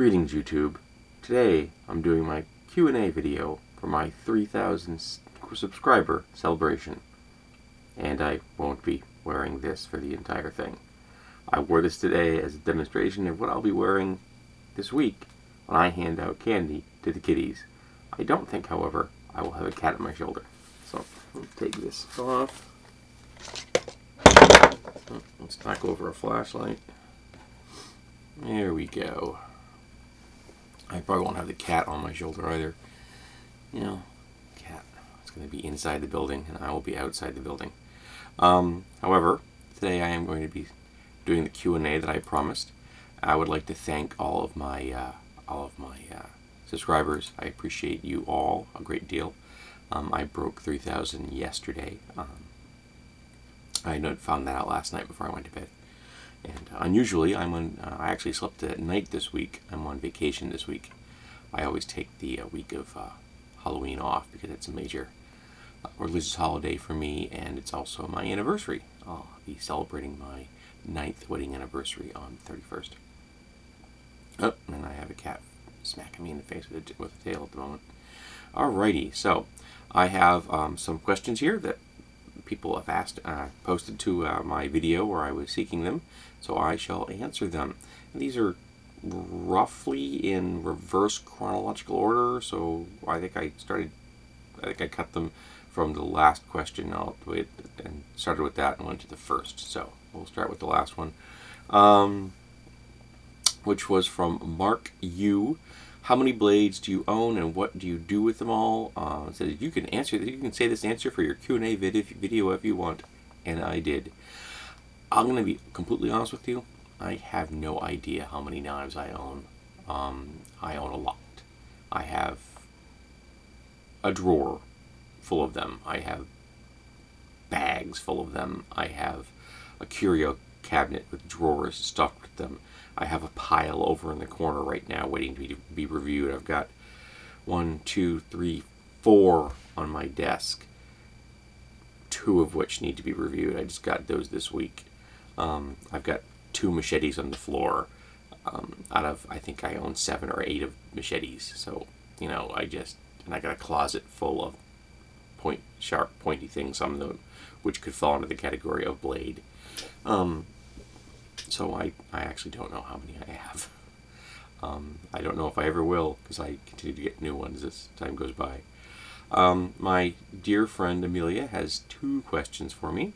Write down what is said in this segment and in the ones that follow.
Greetings YouTube. Today I'm doing my Q&A video for my 3,000 subscriber celebration. And I won't be wearing this for the entire thing. I wore this today as a demonstration of what I'll be wearing this week when I hand out candy to the kiddies. I don't think, however, I will have a cat on my shoulder. So, let's take this off. Let's knock over a flashlight. There we go. I probably won't have the cat on my shoulder either. You know, cat. It's going to be inside the building, and I will be outside the building. However, today I am going to be doing the Q&A that I promised. I would like to thank all of my subscribers. I appreciate you all a great deal. I broke 3,000 yesterday. I found that out last night before I went to bed. And unusually, I actually slept at night this week. I'm on vacation this week. I always take the week of Halloween off because it's a major religious holiday for me, and it's also my anniversary. I'll be celebrating my 9th wedding anniversary on the 31st. Oh, and I have a cat smacking me in the face with a tail at the moment. Alrighty, so I have some questions here that people have asked, posted to my video where I was seeking them, so I shall answer them. And these are roughly in reverse chronological order, so I think I cut them from the last question and started with that and went to the first. So we'll start with the last one, which was from Mark U. How many blades do you own, and what do you do with them all? So you can answer. You can say this answer for your Q&A video if you want, and I did. I'm going to be completely honest with you. I have no idea how many knives I own. I own a lot. I have a drawer full of them. I have bags full of them. I have a curio cabinet with drawers stuffed with them. I have a pile over in the corner right now waiting to be reviewed. I've got 1, 2, 3, 4 on my desk, 2 of which need to be reviewed. I just got those this week. I've got 2 machetes on the floor out of, I think I own 7 or 8 of machetes. So, you know, and I got a closet full of sharp, pointy things, some of them which could fall into the category of blade. So I actually don't know how many I have. I don't know if I ever will, because I continue to get new ones as time goes by. My dear friend Amelia has 2 questions for me.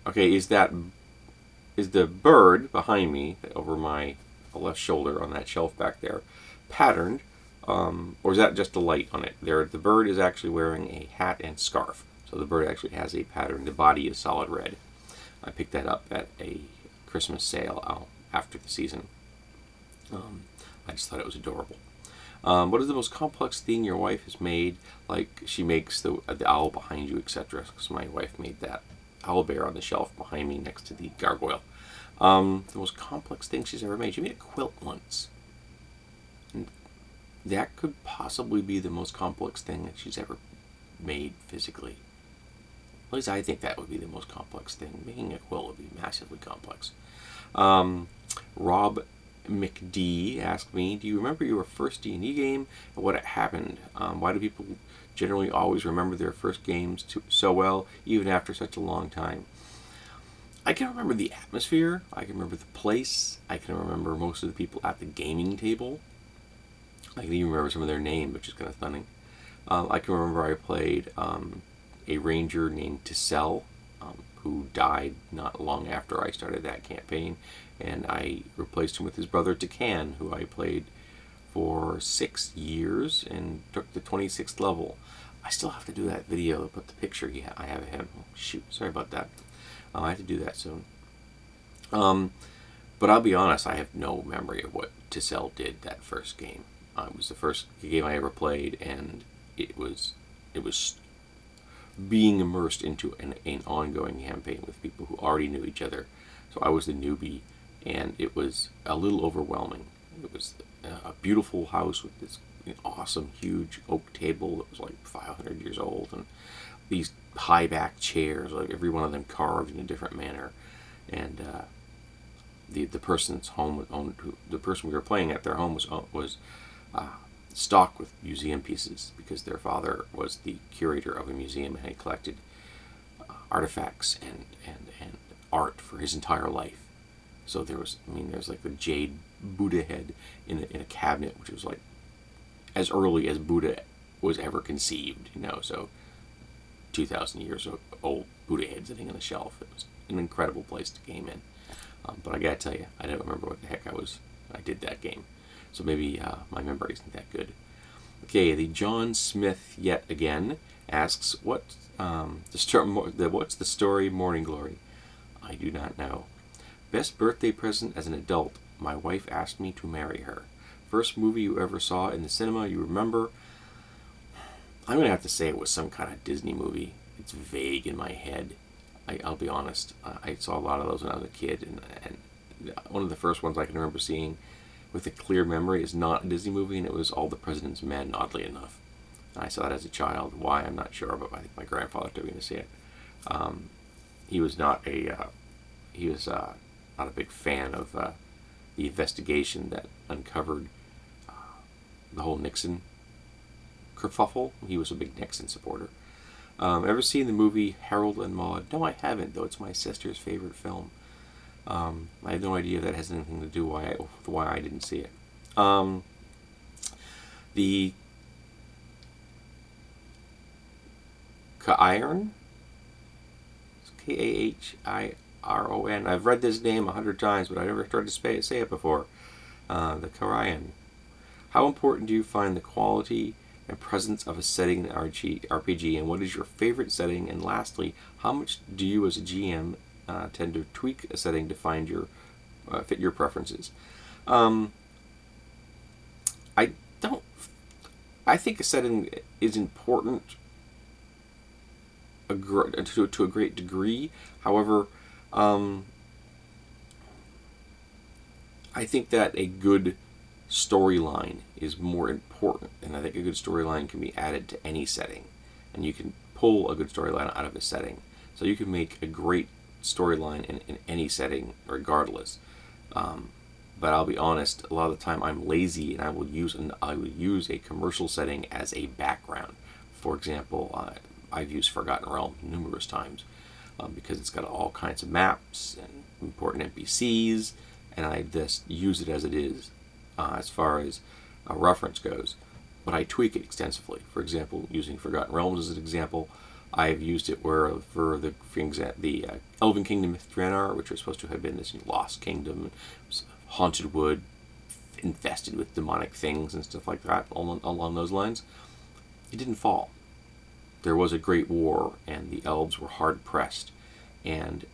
Okay, is the bird behind me, over my left shoulder on that shelf back there, patterned, or is that just a light on it? The bird is actually wearing a hat and scarf. So the bird actually has a pattern. The body is solid red. I picked that up at a Christmas sale after the season. I just thought it was adorable. What is the most complex thing your wife has made? Like she makes the owl behind you, etc. Because my wife made that owl bear on the shelf behind me next to the gargoyle. The most complex thing she's ever made. She made a quilt once. And that could possibly be the most complex thing that she's ever made physically. At least I think that would be the most complex thing. Making a quilt would be massively complex. Rob McD asked me, do you remember your first D&D game and what happened? Why do people generally always remember their first games so well, even after such a long time? I can remember the atmosphere. I can remember the place. I can remember most of the people at the gaming table. I can even remember some of their names, which is kind of stunning. I can remember I played a ranger named Tissel, who died not long after I started that campaign, and I replaced him with his brother Takan, who I played for 6 years and took the 26th level. I still have to do that video to put the picture I have of him. Oh, shoot, sorry about that. I have to do that soon. But I'll be honest, I have no memory of what Tissel did that first game. It was the first game I ever played, and it was being immersed into an ongoing campaign with people who already knew each other. So I was the newbie, and it was a little overwhelming. It was a beautiful house with this awesome, huge oak table that was like 500 years old, and these high back chairs, like every one of them carved in a different manner. and the person's home owned, the person we were playing at, their home was stocked with museum pieces because their father was the curator of a museum and had collected artifacts and art for his entire life. So there's like a jade Buddha head in a cabinet, which was like as early as Buddha was ever conceived, so 2,000 years old Buddha head sitting on the shelf. It was an incredible place to game in. But I gotta tell you, I don't remember what the heck I did that game. So maybe my memory isn't that good. Okay, the John Smith yet again asks, what's the story Morning Glory? I do not know. Best birthday present as an adult, my wife asked me to marry her. First movie you ever saw in the cinema you remember? I'm going to have to say it was some kind of Disney movie. It's vague in my head. I'll be honest. I saw a lot of those when I was a kid, and one of the first ones I can remember seeing with a clear memory is not a Disney movie, and it was All the President's Men, oddly enough. I saw that as a child. Why, I'm not sure, but I think my grandfather took me to see it. He was not a big fan of the investigation that uncovered the whole Nixon kerfuffle. He was a big Nixon supporter. Ever seen the movie Harold and Maude? No, I haven't, though it's my sister's favorite film. I have no idea if that has anything to do with why I didn't see it. The Kairon? K-A-H-I-R-O-N. I've read this name 100 times, but I never tried to say it before. The Karayan. How important do you find the quality and presence of a setting in RPG, and what is your favorite setting? And lastly, how much do you as a GM tend to tweak a setting to find fit your preferences? I think a setting is important to a great degree. However, I think that a good storyline is more important, and I think a good storyline can be added to any setting, and you can pull a good storyline out of a setting. So you can make a great storyline in any setting regardless. But I'll be honest, a lot of the time I'm lazy, and I will use a commercial setting as a background. For example, I've used Forgotten Realms numerous times because it's got all kinds of maps and important NPCs, and I just use it as it is as far as a reference goes. But I tweak it extensively. For example, using Forgotten Realms as an example, I've used it for the Elven Kingdom of Draenor, which was supposed to have been this lost kingdom, haunted wood, infested with demonic things and stuff like that, along those lines. It didn't fall. There was a great war, and the elves were hard pressed, and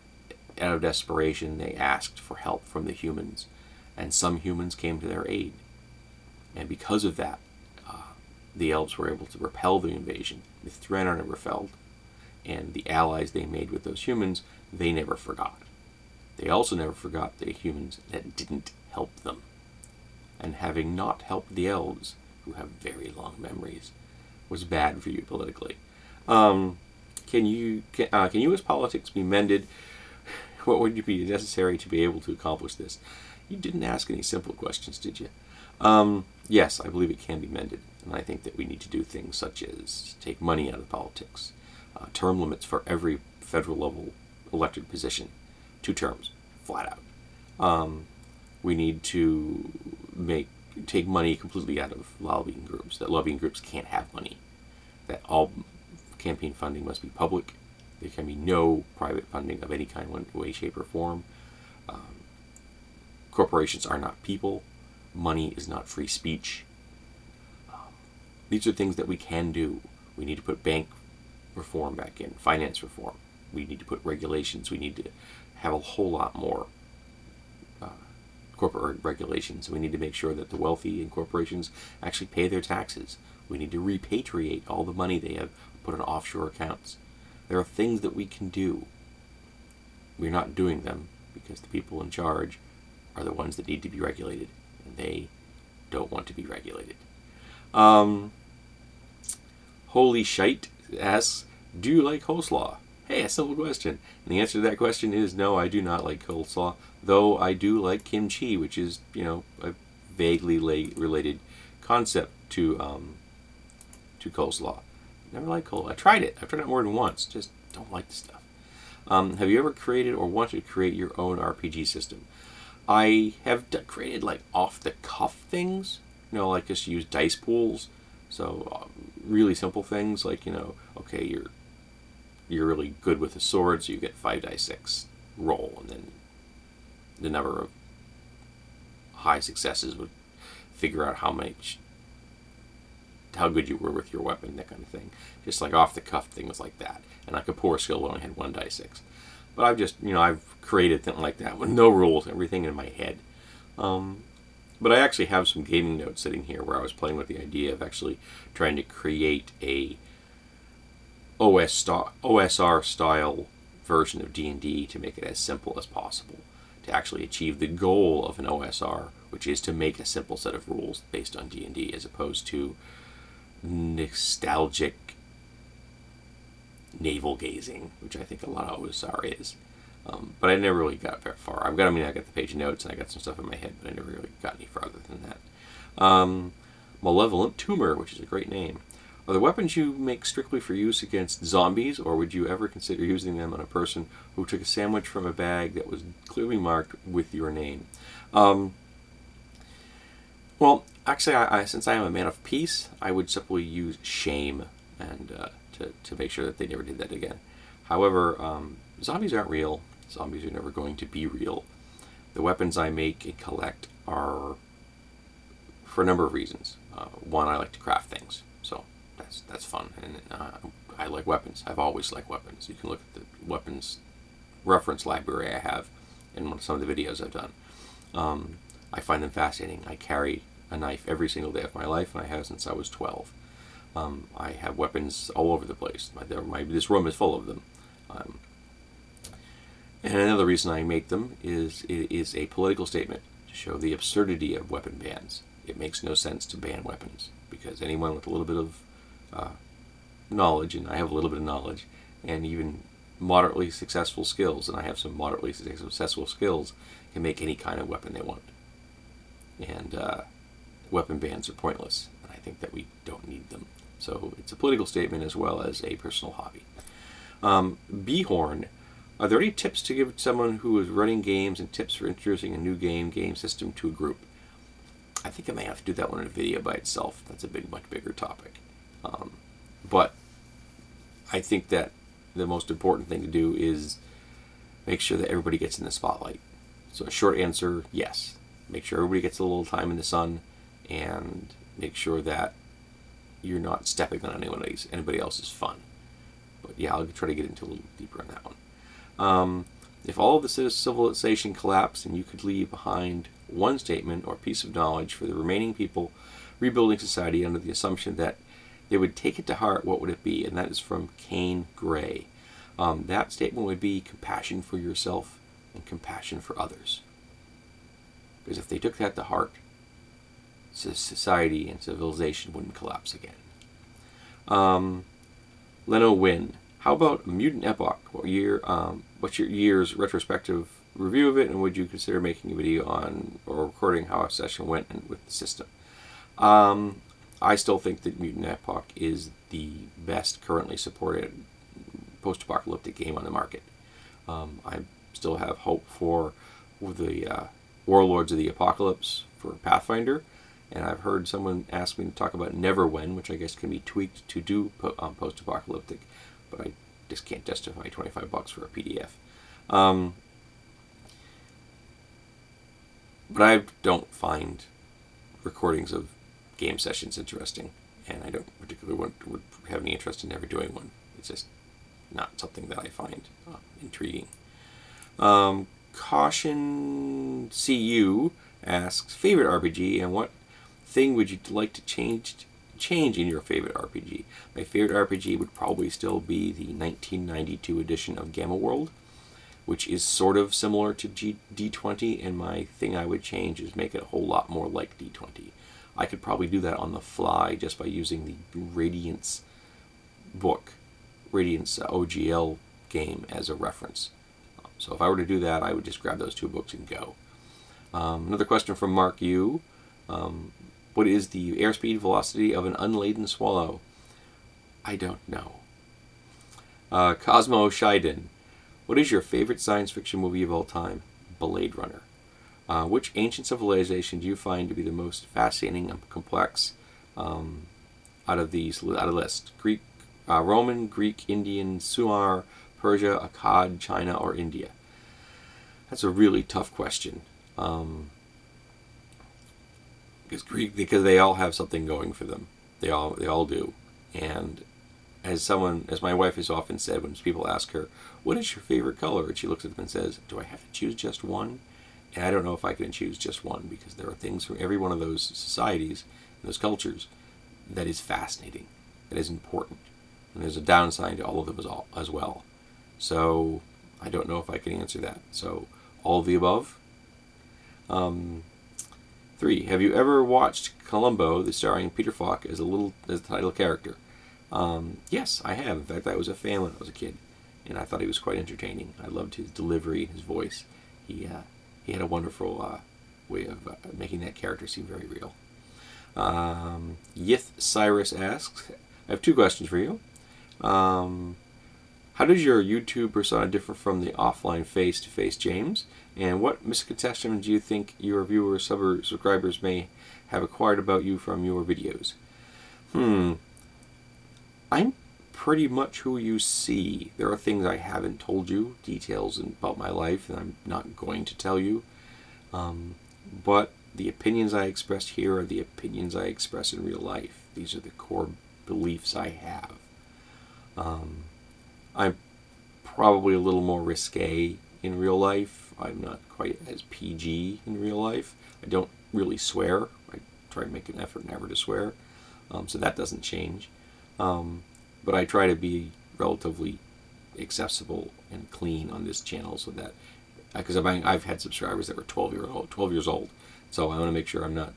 out of desperation they asked for help from the humans, and some humans came to their aid. And because of that, the elves were able to repel the invasion. The Draenor never fell, and the allies they made with those humans, they never forgot. They also never forgot the humans that didn't help them. And having not helped the elves, who have very long memories, was bad for you politically. Can U.S. politics be mended? What would be necessary to be able to accomplish this? You didn't ask any simple questions, did you? Yes, I believe it can be mended, and I think that we need to do things such as take money out of politics, term limits for every federal level elected position, 2 terms, flat out. We need to take money completely out of lobbying groups, that lobbying groups can't have money, that all campaign funding must be public. There can be no private funding of any kind, way, shape, or form. Corporations are not people. Money is not free speech. These are things that we can do. We need to put bank reform back in, finance reform. We need to put regulations. We need to have a whole lot more corporate regulations. We need to make sure that the wealthy and corporations actually pay their taxes. We need to repatriate all the money they have put in offshore accounts. There are things that we can do. We're not doing them because the people in charge are the ones that need to be regulated, and they don't want to be regulated. Holy Shite asks, do you like coleslaw? Hey, a simple question. And the answer to that question is no, I do not like coleslaw, though I do like kimchi, which is, a vaguely related concept to coleslaw. Never liked coleslaw. I tried it. I've tried it more than once. Just don't like the stuff. Have you ever created or wanted to create your own RPG system? I have created like off the cuff things, like just use dice pools. So really simple things like okay, you're really good with a sword, so you get 5d6 roll, and then the number of high successes would figure out how good you were with your weapon, that kind of thing. Just like off the cuff things like that. And like a poor skill only had 1d6. But I've created things like that with no rules, everything in my head. But I actually have some gaming notes sitting here where I was playing with the idea of actually trying to create a OSR style version of D&D to make it as simple as possible, to actually achieve the goal of an OSR, which is to make a simple set of rules based on D&D as opposed to nostalgic navel gazing, which I think a lot of OSR is. But I never really got very far. I got the page of notes and I got some stuff in my head, but I never really got any farther than that. Malevolent Tumor, which is a great name. Are the weapons you make strictly for use against zombies, or would you ever consider using them on a person who took a sandwich from a bag that was clearly marked with your name? Well, actually, since I am a man of peace, I would simply use shame and to make sure that they never did that again. However, zombies aren't real. Zombies are never going to be real. The weapons I make and collect are for a number of reasons. One, I like to craft things, so that's fun, and I like weapons. I've always liked weapons. You can look at the weapons reference library I have in some of the videos I've done. I find them fascinating. I carry a knife every single day of my life, and I have since I was 12. I have weapons all over the place. This room is full of them. And another reason I make them is it is a political statement to show the absurdity of weapon bans. It makes no sense to ban weapons because anyone with a little bit of knowledge, and I have a little bit of knowledge, and even moderately successful skills, and I have some moderately successful skills, can make any kind of weapon they want. And weapon bans are pointless, and I think that we don't need them. So it's a political statement as well as a personal hobby. Behorn, are there any tips to give someone who is running games and tips for introducing a new game system to a group? I think I may have to do that one in a video by itself. That's a much bigger topic. But I think that the most important thing to do is make sure that everybody gets in the spotlight. So a short answer, yes. Make sure everybody gets a little time in the sun, and make sure that you're not stepping on anybody else's fun. But yeah, I'll try to get into a little deeper on that one. If all of the civilization collapsed and you could leave behind one statement or piece of knowledge for the remaining people rebuilding society under the assumption that they would take it to heart, what would it be? And that is from Kane Gray. That statement would be compassion for yourself and compassion for others. Because if they took that to heart, society and civilization wouldn't collapse again. Leno Wynn. How about Mutant Epoch? What's your year's retrospective review of it, and would you consider making a video on or recording how a session went with the system? I still think that Mutant Epoch is the best currently supported post-apocalyptic game on the market. I still have hope for the Warlords of the Apocalypse for Pathfinder, and I've heard someone ask me to talk about Neverwhen, which I guess can be tweaked to do post-apocalyptic, but I just can't justify $25 for a PDF. But I don't find recordings of game sessions interesting, and I don't particularly would have any interest in ever doing one. It's just not something that I find intriguing. Caution CU asks, favorite RPG, and what thing would you like to change in your favorite RPG? My favorite RPG would probably still be the 1992 edition of Gamma World, which is sort of similar to D20, and my thing I would change is make it a whole lot more like D20. I could probably do that on the fly just by using the Radiance book, Radiance OGL game as a reference. So if I were to do that, I would just grab those 2 books and go. Another question from Mark Yu. What is the airspeed velocity of an unladen swallow? I don't know. Cosmo Shiden. What is your favorite science fiction movie of all time? Blade Runner. Which ancient civilization do you find to be the most fascinating and complex out of the list? Greek, Roman, Greek, Indian, Sumer, Persia, Akkad, China, or India? That's a really tough question. Because they all have something going for them. They all do. And as my wife has often said, when people ask her, "What is your favorite color?" and she looks at them and says, "Do I have to choose just one?" And I don't know if I can choose just one, because there are things from every one of those societies and those cultures that is fascinating, that is important, and there's a downside to all of them as well. So I don't know if I can answer that. So all of the above. 3. Have you ever watched Columbo, the starring Peter Falk as the title character? Yes, I have. In fact, I was a fan when I was a kid, and I thought he was quite entertaining. I loved his delivery and his voice. He had a wonderful way of making that character seem very real. Yith Cyrus asks, I have 2 questions for you. How does your YouTube persona differ from the offline face-to-face James? And what misconceptions do you think your viewers, subscribers may have acquired about you from your videos? I'm pretty much who you see. There are things I haven't told you, details about my life, that I'm not going to tell you. But the opinions I express here are the opinions I express in real life. These are the core beliefs I have. I'm probably a little more risque in real life. I'm not quite as PG in real life. I don't really swear. I try to make an effort never to swear. So that doesn't change. But I try to be relatively accessible and clean on this channel, so that, because I've had subscribers that were 12 years old. So I want to make sure I'm not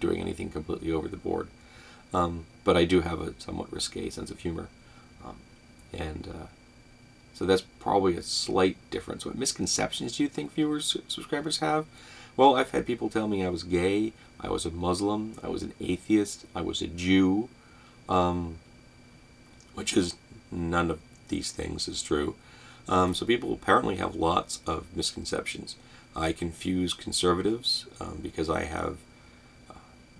doing anything completely over the board. But I do have a somewhat risque sense of humor. So that's probably a slight difference. What misconceptions do you think subscribers have? Well, I've had people tell me I was gay, I was a Muslim, I was an atheist, I was a Jew, which is none of these things is true. So people apparently have lots of misconceptions. I confuse conservatives because I have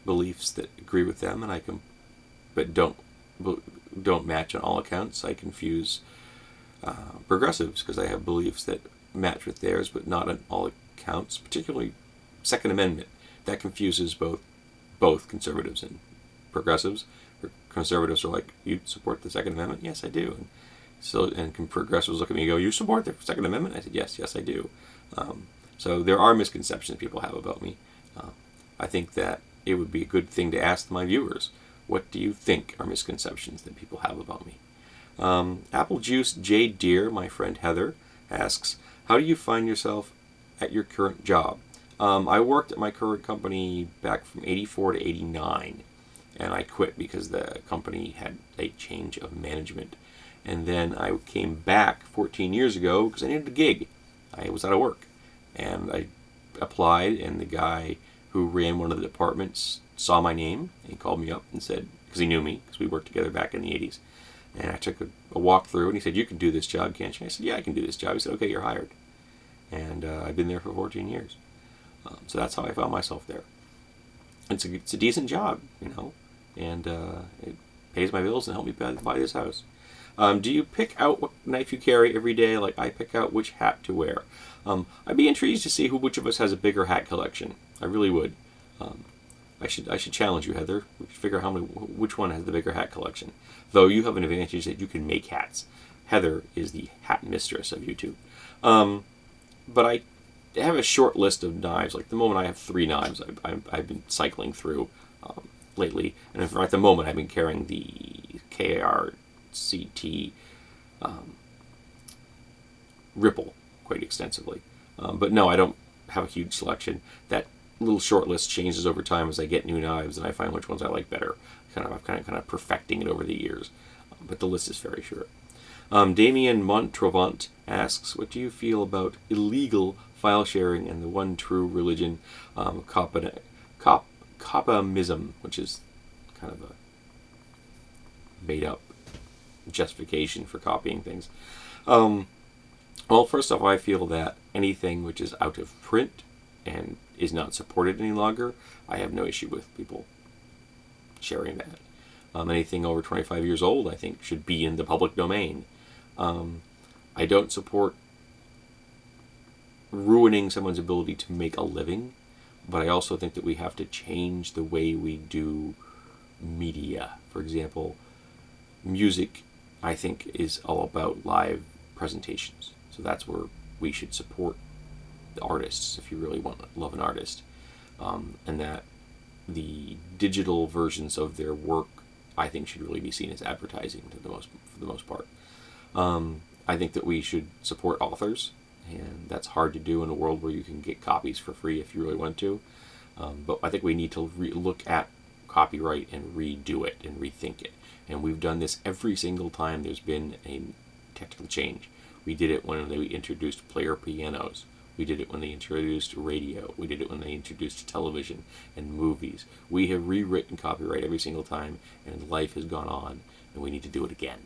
beliefs that agree with them, and but don't match on all accounts. I confuse progressives because I have beliefs that match with theirs, but not on all accounts. Particularly Second Amendment, that confuses both conservatives and progressives. Conservatives are like, "You support the Second Amendment?" "Yes, I do." And progressives look at me and go, "You support the Second Amendment?" I said, "Yes, I do." So there are misconceptions people have about me. I think that it would be a good thing to ask my viewers, what do you think are misconceptions that people have about me? Apple Juice J. Deer, my friend Heather, asks, how do you find yourself at your current job? I worked at my current company back from 84 to 89, and I quit because the company had a change of management. And then I came back 14 years ago because I needed a gig. I was out of work, and I applied, and the guy who ran one of the departments saw my name and called me up and said, because he knew me, because we worked together back in the 80s, and I took a walk through, and he said, "You can do this job, can't you?" I said, "Yeah, I can do this job." He said, "Okay, you're hired." And I've been there for 14 years. So that's how I found myself there. It's a decent job, and it pays my bills and helps me buy this house. Do you pick out what knife you carry every day, like I pick out which hat to wear? I'd be intrigued to see which of us has a bigger hat collection. I really would. I should challenge you, Heather. We should figure out which one has the bigger hat collection. Though you have an advantage that you can make hats. Heather is the hat mistress of YouTube. But I have a short list of knives. Like the moment I have 3 knives I've been cycling through lately. And at the moment I've been carrying the KRCT Ripple quite extensively. But no, I don't have a huge selection. That little short list changes over time as I get new knives, and I find which ones I like better. I'm kind of perfecting it over the years. But the list is very short. Damien Montrevant asks, what do you feel about illegal file sharing and the one true religion, Copimism, which is kind of a made-up justification for copying things? Well, first off, I feel that anything which is out of print and is not supported any longer, I have no issue with people sharing that. Anything over 25 years old, I think, should be in the public domain. I don't support ruining someone's ability to make a living, but I also think that we have to change the way we do media. For example, music, I think, is all about live presentations. So that's where we should support the artists if you really want to love an artist. And that the digital versions of their work, I think, should really be seen as advertising for the most part. I think that we should support authors, and that's hard to do in a world where you can get copies for free if you really want to. But I think we need to look at copyright and redo it and rethink it. And we've done this every single time there's been a technical change. We did it when they introduced player pianos. We did it when they introduced radio. We did it when they introduced television and movies. We have rewritten copyright every single time, and life has gone on, and we need to do it again.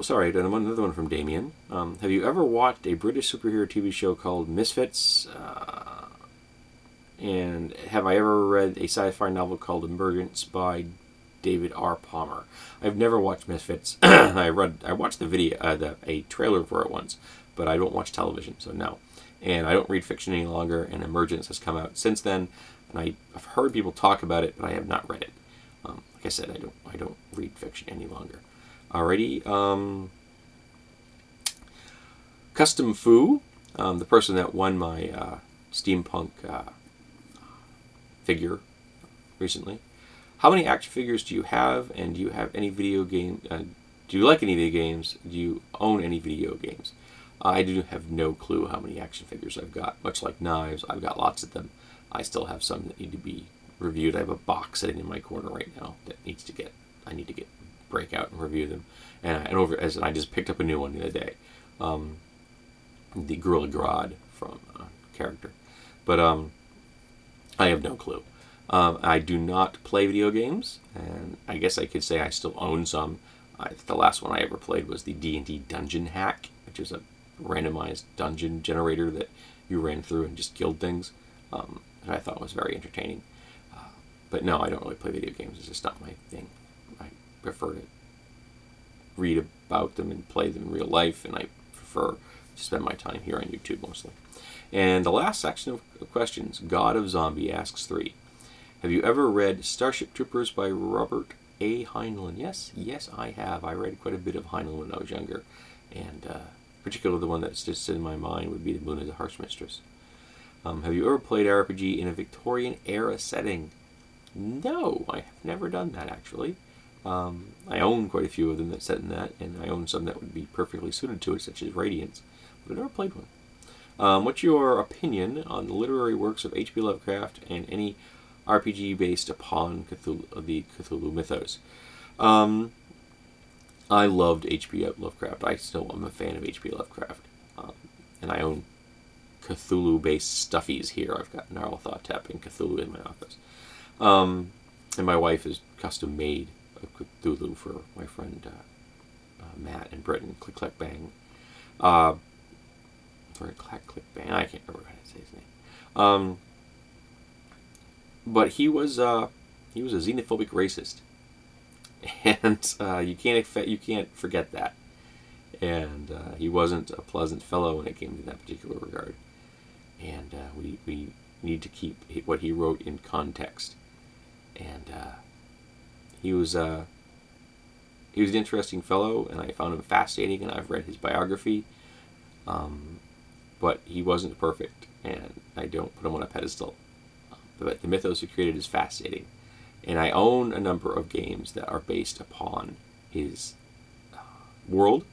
Sorry, another one from Damien. Have you ever watched a British superhero TV show called Misfits? And have I ever read a sci-fi novel called Emergence by David R. Palmer? I've never watched Misfits. I watched the video, a trailer for it once, but I don't watch television, so no. And I don't read fiction any longer, and Emergence has come out since then, and I've heard people talk about it, but I have not read it. Like I said, I don't read fiction any longer. Alrighty. Custom Foo, the person that won my steampunk figure recently. How many action figures do you have, and do you have any video game? Do you like any video games? Do you own any video games? I do have no clue how many action figures I've got. Much like knives, I've got lots of them. I still have some that need to be reviewed. I have a box sitting in my corner right now that I need to break out and review them. And I just picked up a new one the other day, the Gorilla Grodd from character, but I have no clue. I do not play video games, and I guess I could say I still own some. The last one I ever played was the D&D Dungeon Hack, which is a randomized dungeon generator that you ran through and just killed things, and I thought was very entertaining. But no, I don't really play video games. It's just not my thing. I prefer to read about them and play them in real life, and I prefer to spend my time here on YouTube mostly. And the last section of questions, God of Zombie asks 3. Have you ever read Starship Troopers by Robert A. Heinlein? Yes, I have. I read quite a bit of Heinlein when I was younger, and particularly the one that's just in my mind would be The Moon is a Harsh Mistress. Have you ever played RPG in a Victorian era setting? No, I have never done that, actually. I own quite a few of them that set in that, and I own some that would be perfectly suited to it, such as Radiance, but I've never played one. What's your opinion on the literary works of H.P. Lovecraft and any RPG based upon the Cthulhu mythos? I loved H.P. Lovecraft. I still am a fan of H.P. Lovecraft. And I own Cthulhu-based stuffies here. I've got Nyarlathotep and Cthulhu in my office. And my wife has custom made a Cthulhu for my friend Matt and Britton. Click, Clack, Bang. Sorry, Clack, Click, Bang. I can't remember how to say his name. But he was a xenophobic racist, and you can't forget that. And he wasn't a pleasant fellow when it came to that particular regard. And we need to keep what he wrote in context. And he was an interesting fellow, and I found him fascinating, and I've read his biography. But he wasn't perfect, and I don't put him on a pedestal. But the mythos he created is fascinating. And I own a number of games that are based upon his world,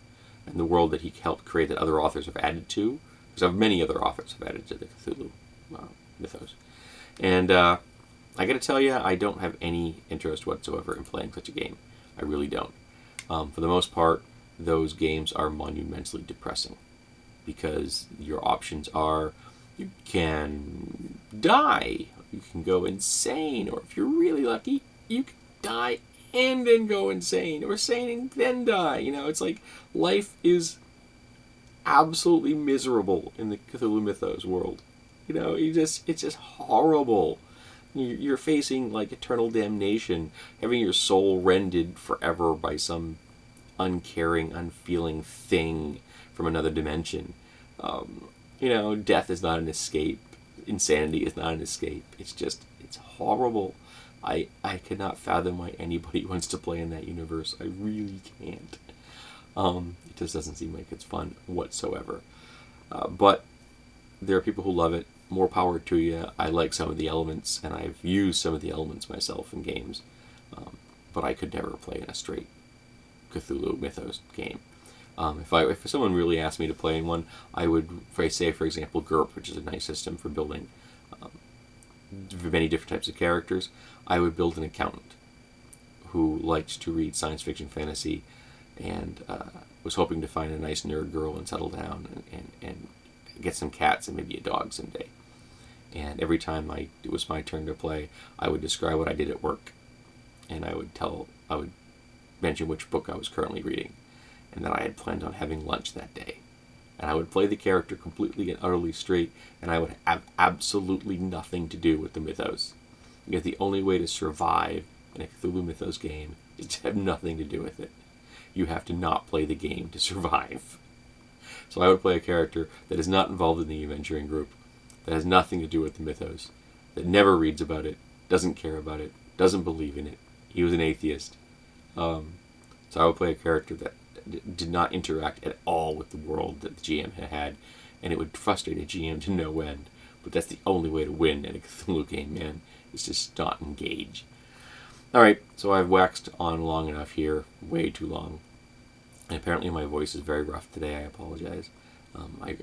and the world that he helped create that other authors have added to. Because many other authors have added to the Cthulhu mythos. And I got to tell you, I don't have any interest whatsoever in playing such a game. I really don't. For the most part, those games are monumentally depressing because your options are you can die, you can go insane, or if you're really lucky, you can die and then go insane, or insane and then die. It's like life is absolutely miserable in the Cthulhu Mythos world. It's just horrible. You're facing like eternal damnation, having your soul rended forever by some uncaring, unfeeling thing from another dimension. Death is not an escape. Insanity is not an escape. It's horrible. I cannot fathom why anybody wants to play in that universe. I really can't. It just doesn't seem like it's fun whatsoever. But there are people who love it. More power to you. I like some of the elements, and I've used some of the elements myself in games. But I could never play in a straight Cthulhu Mythos game. If someone really asked me to play in one, I would say, for example, GURP, which is a nice system for building many different types of characters. I would build an accountant who liked to read science fiction, fantasy, and was hoping to find a nice nerd girl and settle down and get some cats and maybe a dog someday. And every time it was my turn to play, I would describe what I did at work, and I would mention which book I was currently reading, and that I had planned on having lunch that day. And I would play the character completely and utterly straight, and I would have absolutely nothing to do with the mythos. Because the only way to survive in a Cthulhu Mythos game is to have nothing to do with it. You have to not play the game to survive. So I would play a character that is not involved in the adventuring group, that has nothing to do with the mythos, that never reads about it, doesn't care about it, doesn't believe in it. He was an atheist. So I would play a character that did not interact at all with the world that the GM had, and it would frustrate a GM to no end. But that's the only way to win in a Cthulhu game, man, is just not engage. Alright, so I've waxed on long enough here, way too long. And apparently my voice is very rough today, I apologize.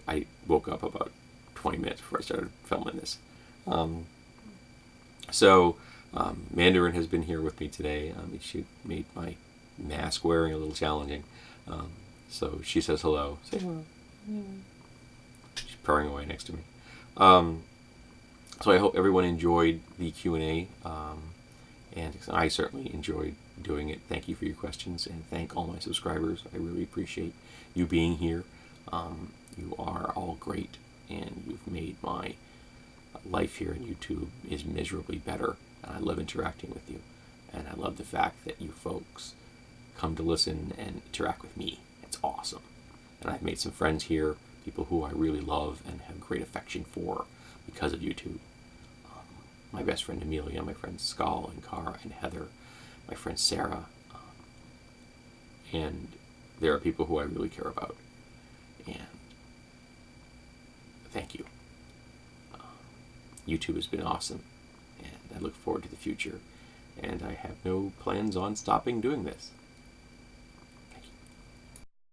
I woke up about 20 minutes before I started filming this. Mandarin has been here with me today. She made my mask wearing a little challenging. So she says hello. Say hello. She's purring away next to me. So I hope everyone enjoyed the Q&A. And I certainly enjoyed doing it. Thank you for your questions, and thank all my subscribers. I really appreciate you being here. You are all great, and you've made my life here on YouTube is miserably better. And I love interacting with you, and I love the fact that you folks come to listen and interact with me. It's awesome. And I've made some friends here, people who I really love and have great affection for because of YouTube. My best friend Amelia, my friends Skal and Cara and Heather, my friend Sarah, and there are people who I really care about. And thank you. YouTube has been awesome, and I look forward to the future. And I have no plans on stopping doing this.